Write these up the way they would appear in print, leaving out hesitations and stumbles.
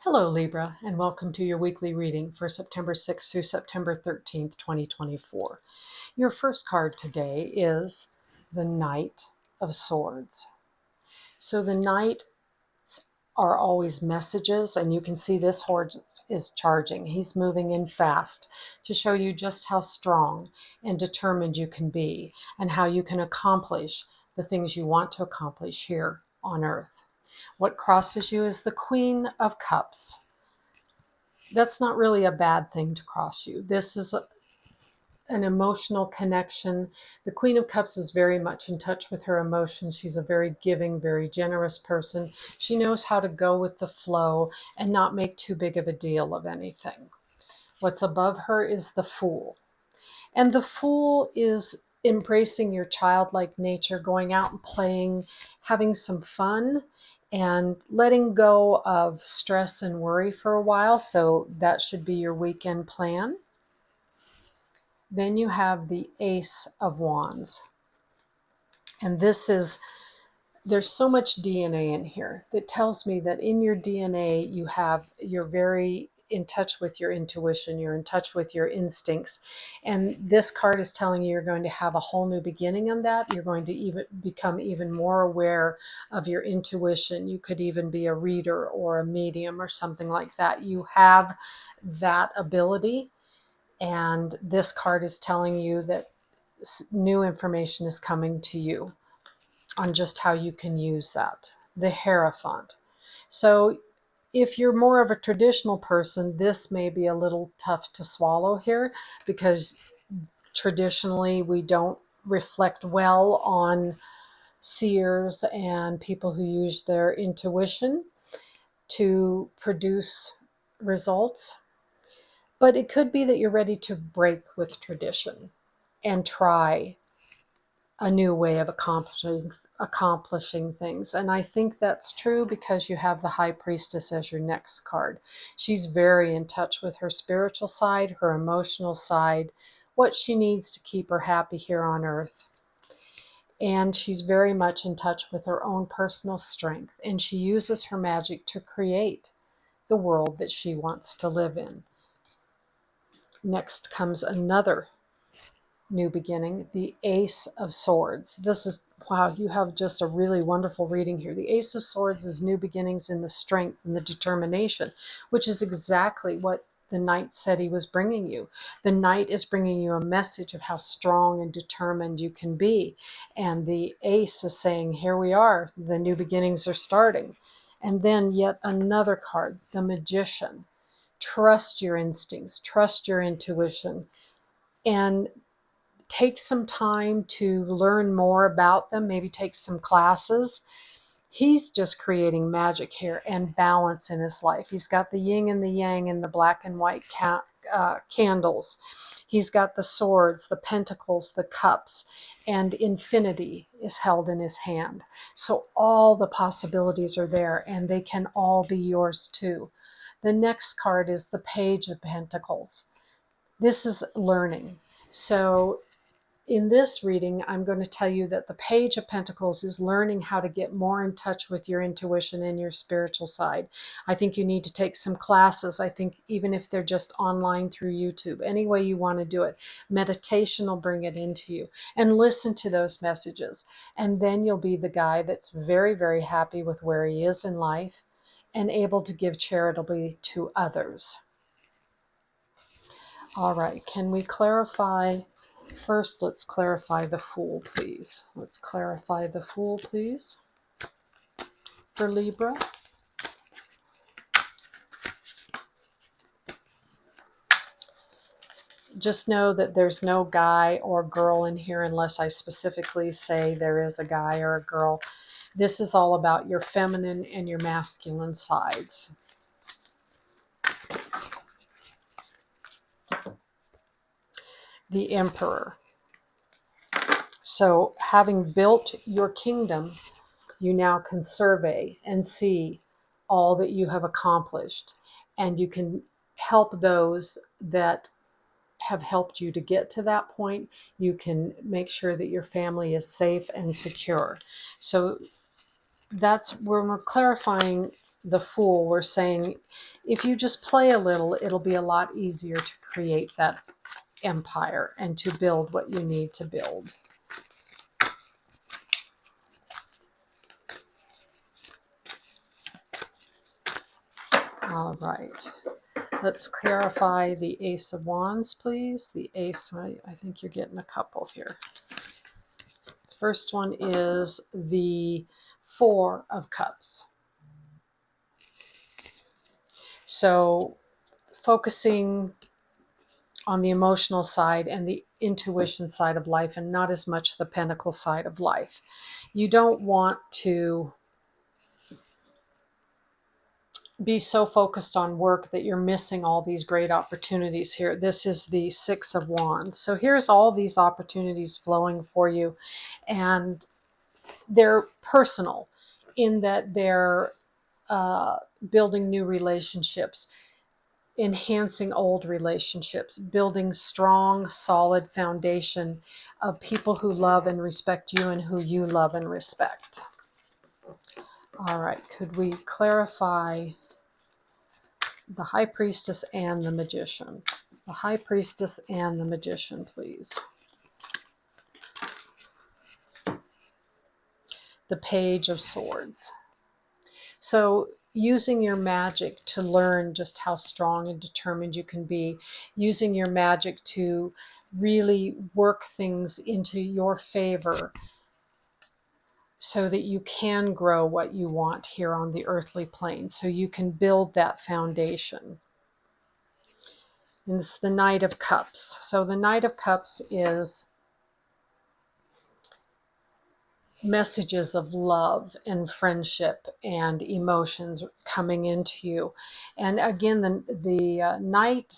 Hello, Libra, and welcome to your weekly reading for September 6th through September 13th, 2024. Your first card today is the Knight of Swords. So the Knights are always messages, and you can see this horse is charging. He's moving in fast to show you just how strong and determined you can be and how you can accomplish the things you want to accomplish here on Earth. What crosses you is the Queen of Cups. That's not really a bad thing to cross you. This is an emotional connection. The Queen of Cups is very much in touch with her emotions. She's a very giving, very generous person. She knows how to go with the flow and not make too big of a deal of anything. What's above her is the Fool. And the Fool is embracing your childlike nature, going out and playing, having some fun, and letting go of stress and worry for a while. So that should be your weekend plan. Then you have the Ace of Wands. And there's so much DNA in here that tells me that in your DNA you're very in touch with your intuition, you're in touch with your instincts. And this card is telling you you're going to have a whole new beginning on that. You're going to even become even more aware of your intuition. You could even be a reader or a medium or something like that. You have that ability. And this card is telling you that new information is coming to you on just how you can use that. The Hierophant. So if you're more of a traditional person, this may be a little tough to swallow here because traditionally we don't reflect well on seers and people who use their intuition to produce results. But it could be that you're ready to break with tradition and try a new way of accomplishing things. And I think that's true because you have the High Priestess as your next card. She's very in touch with her spiritual side, her emotional side, what she needs to keep her happy here on Earth. And she's very much in touch with her own personal strength. And she uses her magic to create the world that she wants to live in. Next comes another new beginning, the Ace of Swords. This is, wow, you have just a really wonderful reading here. The Ace of Swords is new beginnings in the strength and the determination, which is exactly what the Knight said he was bringing you. The Knight is bringing you a message of how strong and determined you can be. And the Ace is saying, here we are, the new beginnings are starting. And then yet another card, the Magician. Trust your instincts, trust your intuition, and take some time to learn more about them, maybe take some classes. He's just creating magic here and balance in his life. He's got the yin and the yang and the black and white candles. He's got the swords, the pentacles, the cups, and infinity is held in his hand. So all the possibilities are there, and they can all be yours too. The next card is the Page of Pentacles. This is learning. So in this reading, I'm going to tell you that the Page of Pentacles is learning how to get more in touch with your intuition and your spiritual side. I think you need to take some classes. I think even if they're just online through YouTube, any way you want to do it, meditation will bring it into you. And listen to those messages. And then you'll be the guy that's very, very happy with where he is in life and able to give charitably to others. All right, can we clarify? First, let's clarify the Fool, please. Let's clarify the Fool, please, for Libra. Just know that there's no guy or girl in here unless I specifically say there is a guy or a girl. This is all about your feminine and your masculine sides. The Emperor. So, having built your kingdom, you now can survey and see all that you have accomplished, and you can help those that have helped you to get to that point. You can make sure that your family is safe and secure. So that's where we're clarifying the Fool, we're saying if you just play a little, it'll be a lot easier to create that empire and to build what you need to build. All right. Let's clarify the Ace of Wands, please. The Ace, I think you're getting a couple here. First one is the Four of Cups. So focusing on the emotional side and the intuition side of life, and not as much the pentacle side of life. You don't want to be so focused on work that you're missing all these great opportunities here. This is the Six of Wands. So here's all these opportunities flowing for you, and they're personal in that they're building new relationships, enhancing old relationships, building strong, solid foundation of people who love and respect you and who you love and respect. All right, could we clarify the High Priestess and the Magician? The High Priestess and the Magician, please. The Page of Swords. So using your magic to learn just how strong and determined you can be, using your magic to really work things into your favor so that you can grow what you want here on the earthly plane, so you can build that foundation. And it's the Knight of Cups. So the Knight of Cups is messages of love and friendship and emotions coming into you. And again, the Knight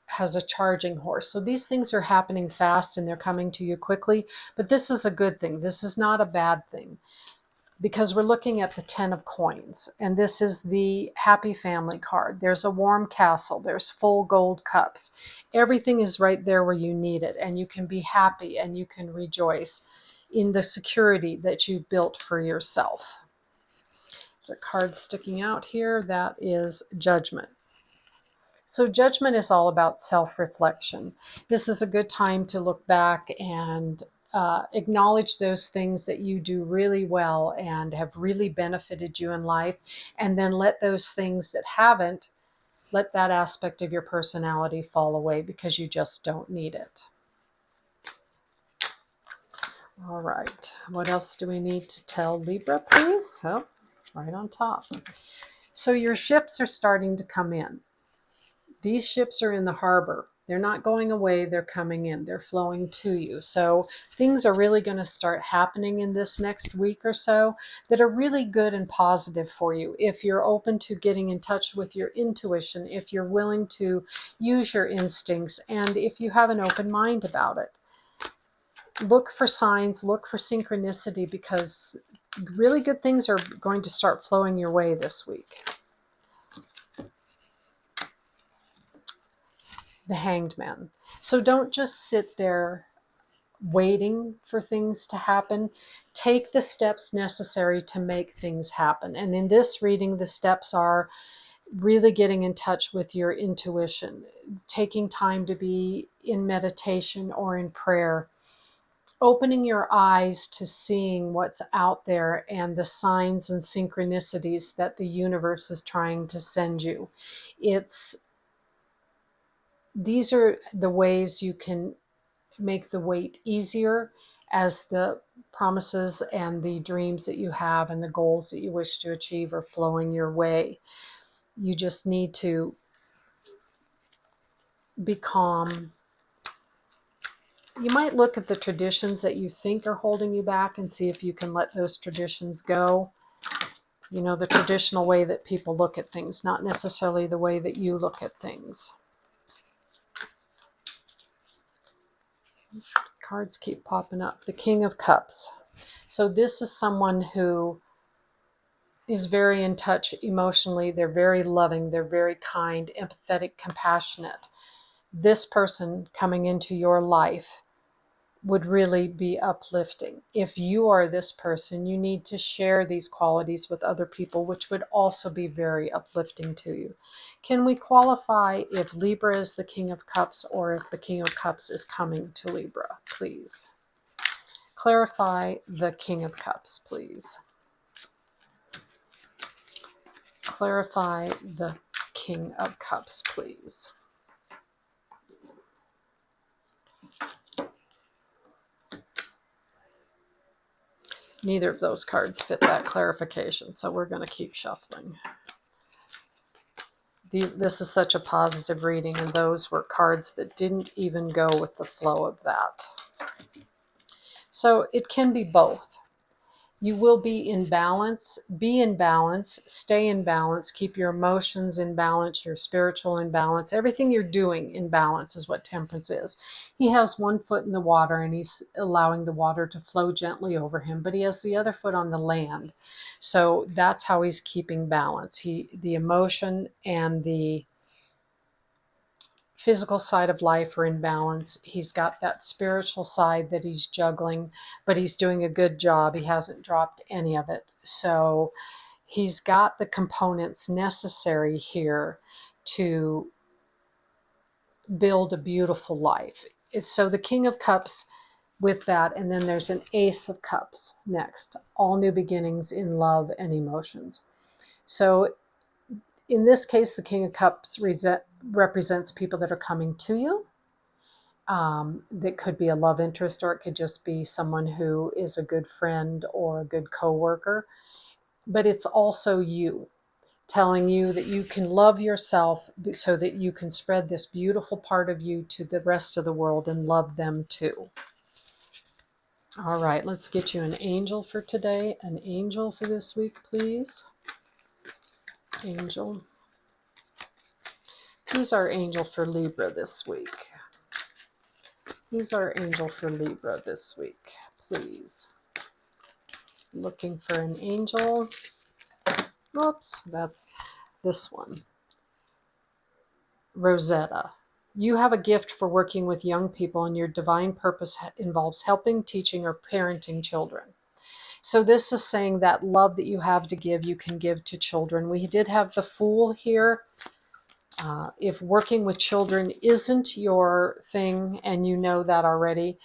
has a charging horse. So these things are happening fast and they're coming to you quickly, but this is a good thing. This is not a bad thing, because we're looking at the Ten of Coins, and this is the Happy Family card. There's a warm castle. There's full gold cups. Everything is right there where you need it, and you can be happy and you can rejoice in the security that you built for yourself. There's a card sticking out here. That is Judgment. So Judgment is all about self-reflection. This is a good time to look back and acknowledge those things that you do really well and have really benefited you in life, and then let those things that haven't, let that aspect of your personality fall away because you just don't need it. All right, what else do we need to tell Libra, please? Oh, right on top. So your ships are starting to come in. These ships are in the harbor. They're not going away, they're coming in, they're flowing to you. So things are really going to start happening in this next week or so that are really good and positive for you. If you're open to getting in touch with your intuition, if you're willing to use your instincts, and if you have an open mind about it. Look for signs, look for synchronicity, because really good things are going to start flowing your way this week. The Hanged Man. So don't just sit there waiting for things to happen. Take the steps necessary to make things happen. And in this reading, the steps are really getting in touch with your intuition, taking time to be in meditation or in prayer, opening your eyes to seeing what's out there and the signs and synchronicities that the universe is trying to send you. These are the ways you can make the wait easier as the promises and the dreams that you have and the goals that you wish to achieve are flowing your way. You just need to be calm. You might look at the traditions that you think are holding you back and see if you can let those traditions go. You know, the traditional way that people look at things, not necessarily the way that you look at things. Cards keep popping up. The King of Cups. So this is someone who is very in touch emotionally. They're very loving. They're very kind, empathetic, compassionate. This person coming into your life would really be uplifting. If you are this person, you need to share these qualities with other people, which would also be very uplifting to you. Can we qualify if Libra is the King of Cups or if the King of Cups is coming to Libra, please? Clarify the King of Cups, please. Clarify the King of Cups, please. Neither of those cards fit that clarification, so we're going to keep shuffling. This is such a positive reading, and those were cards that didn't even go with the flow of that. So it can be both. You will be in balance, stay in balance, keep your emotions in balance, your spiritual in balance, everything you're doing in balance is what Temperance is. He has one foot in the water and he's allowing the water to flow gently over him, but he has the other foot on the land. So that's how he's keeping balance. The emotion and the physical side of life are in balance. He's got that spiritual side that he's juggling, but he's doing a good job. He hasn't dropped any of it. So he's got the components necessary here to build a beautiful life. So the King of Cups with that, and then there's an Ace of Cups next. All new beginnings in love and emotions. So in this case, the King of Cups represents people that are coming to you. That could be a love interest, or it could just be someone who is a good friend or a good coworker. But it's also you, telling you that you can love yourself so that you can spread this beautiful part of you to the rest of the world and love them too. All right, let's get you an angel for today. An angel for this week, please. Angel. Who's our angel for Libra this week? Who's our angel for Libra this week, please? Looking for an angel. Whoops, that's this one. Rosetta. You have a gift for working with young people, and your divine purpose involves helping, teaching, or parenting children. So this is saying that love that you have to give, you can give to children. We did have the Fool here. If working with children isn't your thing, and you know that already,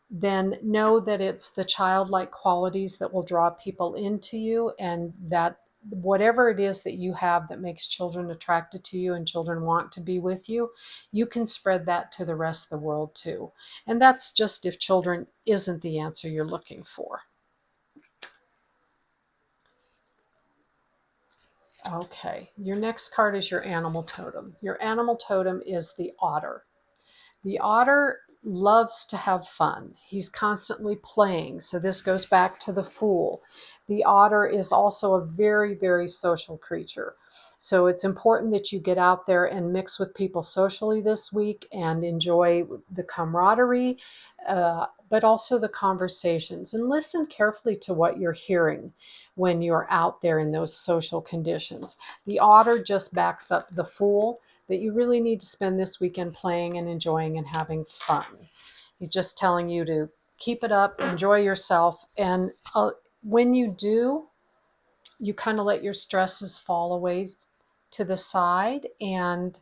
then know that it's the childlike qualities that will draw people into you, and that whatever it is that you have that makes children attracted to you and children want to be with you, you can spread that to the rest of the world too. And that's just if children isn't the answer you're looking for. Okay, your next card is your animal totem. Your animal totem is the otter. The otter loves to have fun. He's constantly playing. So this goes back to the Fool. The otter is also a very, very social creature. So it's important that you get out there and mix with people socially this week and enjoy the camaraderie, but also the conversations. And listen carefully to what you're hearing when you're out there in those social conditions. The otter just backs up the Fool, that you really need to spend this weekend playing and enjoying and having fun. He's just telling you to keep it up, enjoy yourself, and when you do, you kind of let your stresses fall away to the side, and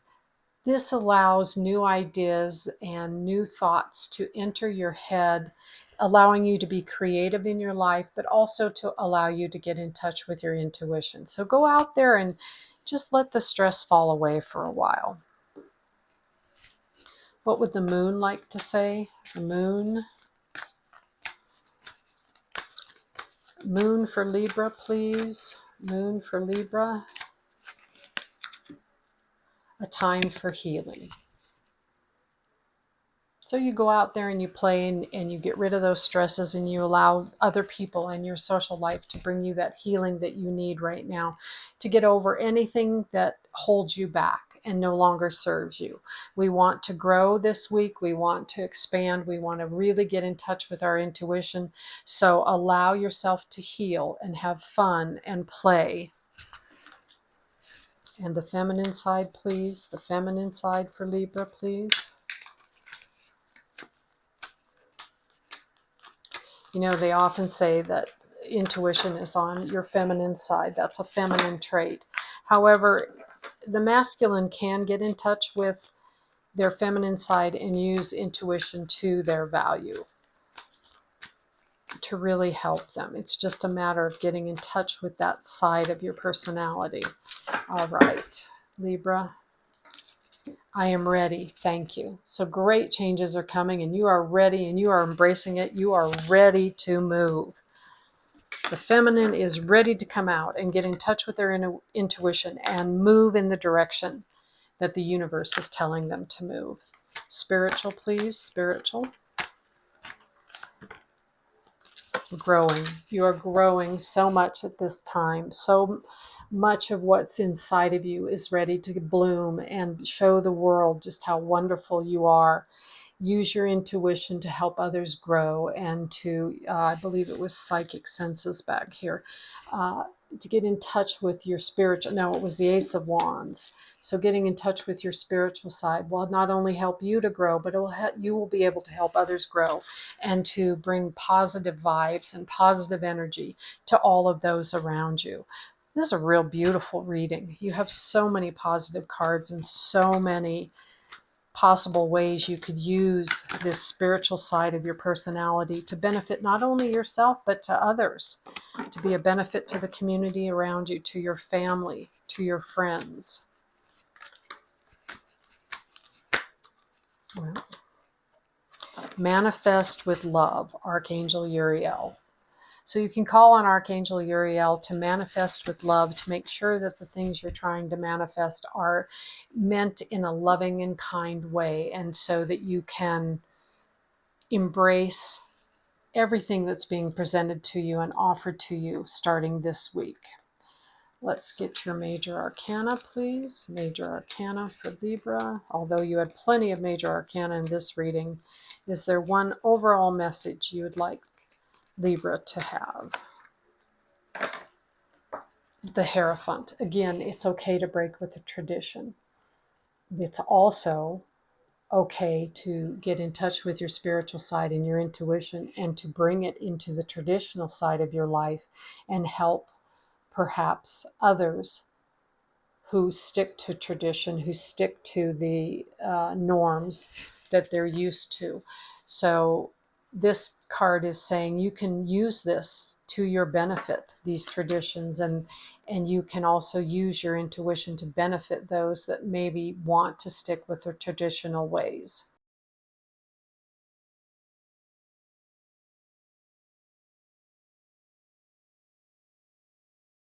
this allows new ideas and new thoughts to enter your head, allowing you to be creative in your life, but also to allow you to get in touch with your intuition. So go out there and just let the stress fall away for a while. What would the moon like to say? The moon. Moon for Libra, please. Moon for Libra. A time for healing. So you go out there and you play and you get rid of those stresses, and you allow other people in your social life to bring you that healing that you need right now to get over anything that holds you back and no longer serves you. We want to grow this week. We want to expand. We want to really get in touch with our intuition. So allow yourself to heal and have fun and play. And the feminine side, please. The feminine side for Libra, please. You know, they often say that intuition is on your feminine side. That's a feminine trait. However, the masculine can get in touch with their feminine side and use intuition to their value to really help them. It's just a matter of getting in touch with that side of your personality. All right, Libra, I am ready. Thank you. So great changes are coming, and you are ready, and you are embracing it. You are ready to move. The feminine is ready to come out and get in touch with their intuition and move in the direction that the universe is telling them to move. Spiritual, please. Spiritual. Growing. You are growing so much at this time. So much of what's inside of you is ready to bloom and show the world just how wonderful you are. Use your intuition to help others grow and to, I believe it was psychic senses back here, to get in touch with your spiritual, no, it was the Ace of Wands. So getting in touch with your spiritual side will not only help you to grow, but you will be able to help others grow and to bring positive vibes and positive energy to all of those around you. This is a real beautiful reading. You have so many positive cards and so many possible ways you could use this spiritual side of your personality to benefit not only yourself but to others, to be a benefit to the community around you, to your family, to your friends. Well, manifest with love, Archangel Uriel. So you can call on Archangel Uriel to manifest with love, to make sure that the things you're trying to manifest are meant in a loving and kind way, and so that you can embrace everything that's being presented to you and offered to you starting this week. Let's get your major arcana, please. Major arcana for Libra. Although you had plenty of major arcana in this reading, is there one overall message you would like Libra to have? The Hierophant. Again, it's okay to break with the tradition. It's also okay to get in touch with your spiritual side and your intuition and to bring it into the traditional side of your life and help perhaps others who stick to tradition, who stick to the norms that they're used to. So this card is saying you can use this to your benefit, these traditions, and you can also use your intuition to benefit those that maybe want to stick with their traditional ways.